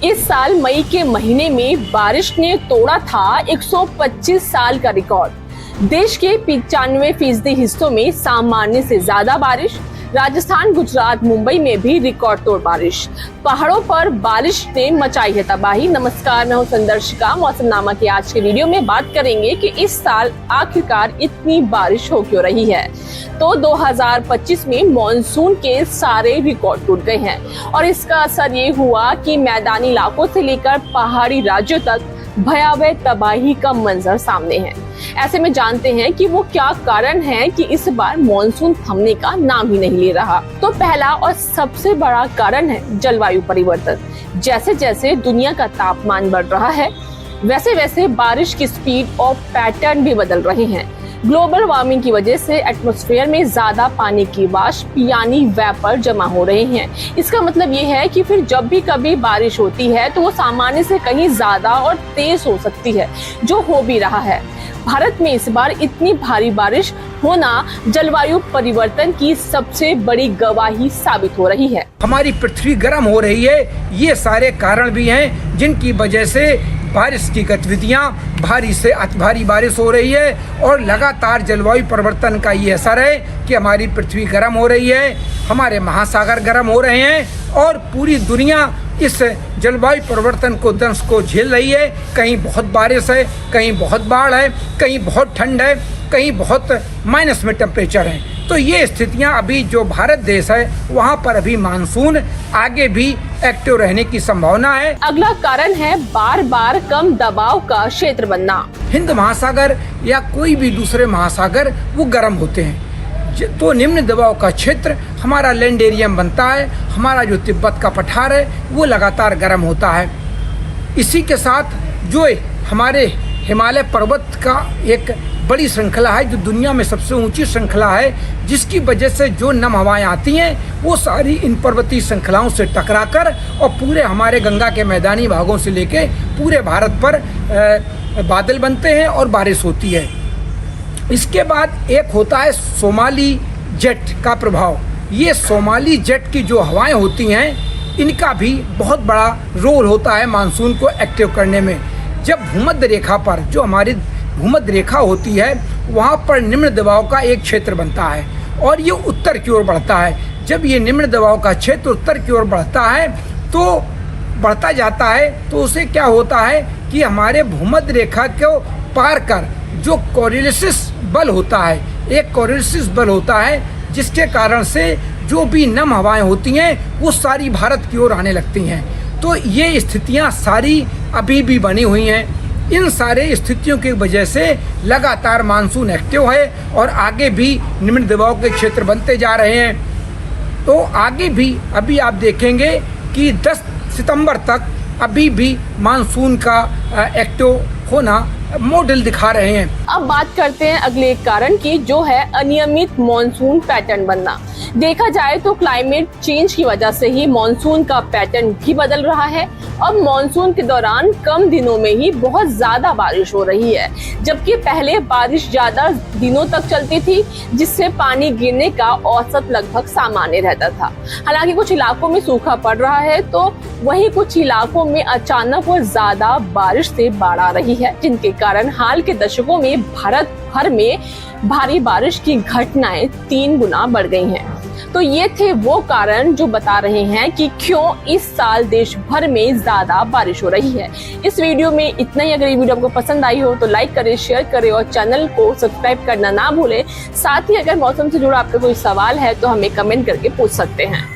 इस साल मई के महीने में बारिश ने तोड़ा था 125 साल का रिकॉर्ड। देश के 95% हिस्सों में सामान्य से ज्यादा बारिश। राजस्थान, गुजरात, मुंबई में भी रिकॉर्ड तोड़ बारिश। पहाड़ों पर बारिश ने मचाई है तबाही। नमस्कार, मैं हूं संदर्शिका। मौसमनामा की आज के वीडियो में बात करेंगे कि इस साल आखिरकार इतनी बारिश हो क्यों रही है। तो 2025 में मॉनसून के सारे रिकॉर्ड टूट गए हैं और इसका असर ये हुआ कि मैदानी इलाकों से लेकर पहाड़ी राज्यों तक भयावह तबाही का मंजर सामने है। ऐसे में जानते हैं कि वो क्या कारण है कि इस बार मॉनसून थमने का नाम ही नहीं ले रहा। तो पहला और सबसे बड़ा कारण है जलवायु परिवर्तन। जैसे जैसे दुनिया का तापमान बढ़ रहा है, वैसे वैसे बारिश की स्पीड और पैटर्न भी बदल रहे हैं। ग्लोबल वार्मिंग की वजह से एटमॉस्फेयर में ज्यादा पानी की वाष्प यानी वेपर जमा हो रहे हैं। इसका मतलब ये है कि फिर जब भी कभी बारिश होती है तो वो सामान्य से कहीं ज्यादा और तेज हो सकती है, जो हो भी रहा है। भारत में इस बार इतनी भारी बारिश होना जलवायु परिवर्तन की सबसे बड़ी गवाही साबित हो रही है। हमारी पृथ्वी गर्म हो रही है, ये सारे कारण भी हैं जिनकी वजह से बारिश की गतिविधियां भारी से अति भारी बारिश हो रही है और लगातार जलवायु परिवर्तन का ये असर है कि हमारी पृथ्वी गर्म हो रही है, हमारे महासागर गर्म हो रहे हैं और पूरी दुनिया इस जलवायु परिवर्तन को दंश को झेल रही है। कहीं बहुत बारिश है, कहीं बहुत बाढ़ है, कहीं बहुत ठंड है, कहीं बहुत माइनस में टेम्परेचर है। तो ये स्थितियां अभी जो भारत देश है वहाँ पर अभी मानसून आगे भी एक्टिव रहने की संभावना है। अगला कारण है बार बार कम दबाव का क्षेत्र बनना। हिंद महासागर या कोई भी दूसरे महासागर वो गर्म होते हैं, तो निम्न दबाव का क्षेत्र हमारा लैंड एरिया बनता है। हमारा जो तिब्बत का पठार है वो लगातार गर्म होता है। इसी के साथ जो हमारे हिमालय पर्वत का एक बड़ी श्रृंखला है, जो दुनिया में सबसे ऊंची श्रृंखला है, जिसकी वजह से जो नम हवाएं आती हैं वो सारी इन पर्वतीय श्रृंखलाओं से टकराकर और पूरे हमारे गंगा के मैदानी भागों से लेके पूरे भारत पर बादल बनते हैं और बारिश होती है। इसके बाद एक होता है सोमाली जेट का प्रभाव। ये सोमाली जेट की जो हवाएं होती हैं इनका भी बहुत बड़ा रोल होता है मानसून को एक्टिव करने में। जब भूमध्य रेखा पर, जो हमारी भूमध्य रेखा होती है, वहाँ पर निम्न दबाव का एक क्षेत्र बनता है और ये उत्तर की ओर बढ़ता है। जब ये निम्न दबाव का क्षेत्र उत्तर की ओर बढ़ता है तो बढ़ता जाता है तो उसे क्या होता है कि हमारे भूमध्य रेखा को पार कर जो कोरियोलिस बल होता है, एक कोरियोलिस बल होता है, जिसके कारण से जो भी नम हवाएं होती हैं वो सारी भारत की ओर आने लगती हैं। तो ये स्थितियां सारी अभी भी बनी हुई हैं। इन सारे स्थितियों की वजह से लगातार मानसून एक्टिव है और आगे भी निम्न दबाव के क्षेत्र बनते जा रहे हैं। तो आगे भी अभी आप देखेंगे कि 10 सितंबर तक अभी भी मानसून का एक्टिव होना मॉडल दिखा रहे हैं। अब बात करते हैं अगले कारण की, जो है अनियमित मॉनसून पैटर्न बनना। देखा जाए तो क्लाइमेट चेंज की वजह से ही मॉनसून का पैटर्न भी बदल रहा है। अब मॉनसून के दौरान कम दिनों में ही बहुत ज्यादा बारिश हो रही है, जबकि पहले बारिश ज्यादा दिनों तक चलती थी, जिससे पानी गिरने का औसत लगभग सामान्य रहता था। हालांकि कुछ इलाकों में सूखा पड़ रहा है तो वहीं कुछ इलाकों में अचानक और ज्यादा बारिश से बाढ़ आ रही है, जिनके कारण हाल के दशकों में भारत भर में भारी बारिश की घटनाएं 3 गुना बढ़ गई हैं। तो ये थे वो कारण जो बता रहे हैं कि क्यों इस साल देश भर में ज्यादा बारिश हो रही है। इस वीडियो में इतना ही। अगर ये वीडियो आपको पसंद आई हो तो लाइक करें, शेयर करें और चैनल को सब्सक्राइब करना ना भूलें। साथ ही अगर मौसम से जुड़ा आपका कोई सवाल है तो हमें कमेंट करके पूछ सकते हैं।